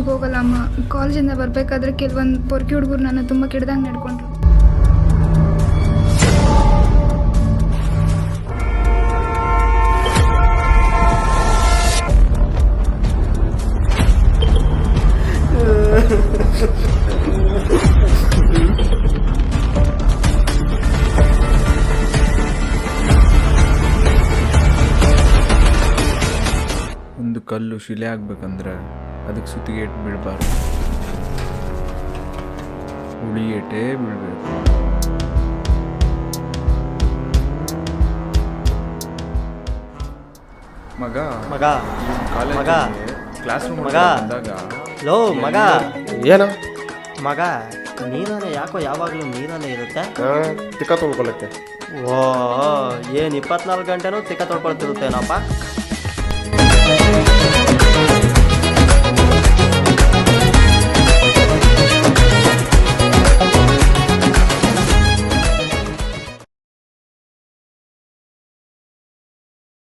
ಸ್ಕೂಲ್ಗೆ ಹೋಗಲ್ಲ ಅಮ್ಮ. ಕಾಲೇಜಿಂದ ಬರಬೇಕಾದ್ರೆ ಕೆಲವೊಂದು ಪೊರ್ಕಿ ಹುಡುಗರು ನನ್ನ ತುಂಬ ಕೆಡ್ದಂಗೆ ನಡ್ಕೊಂಡ್ರು. ಒಂದು ಕಲ್ಲು ಶಿಲೆ ಆಗ್ಬೇಕಂದ್ರೆ ಅದಕ್ಕೆ ಸುತ್ತಿಗೆ ಏಟು ಬೀಳಬಾರ್ದು, ಹುಳಿ ಏಟೇ ಬೀಳಬೇಕು. ಮಗ ಮಗ ಮಗ ಕ್ಲಾಸ್ ರೂಮ್ ಮಗ ಬಂದಾಗ ಲೋ ಮಗ ಏನ ಮಗ ನೀರನೇ ಯಾಕೋ ಯಾವಾಗಲೂ ನೀರನೇ ಇರುತ್ತೆ. ತಿಕ್ಕ ತೊಳ್ಕೊಳಕ್ಕೆ. ಓ ಏನು 24 ಗಂಟೆನೂ ತಿಕ್ಕ ತೊಳ್ಕೊಳ್ತಿರುತ್ತೇನಪ್ಪ.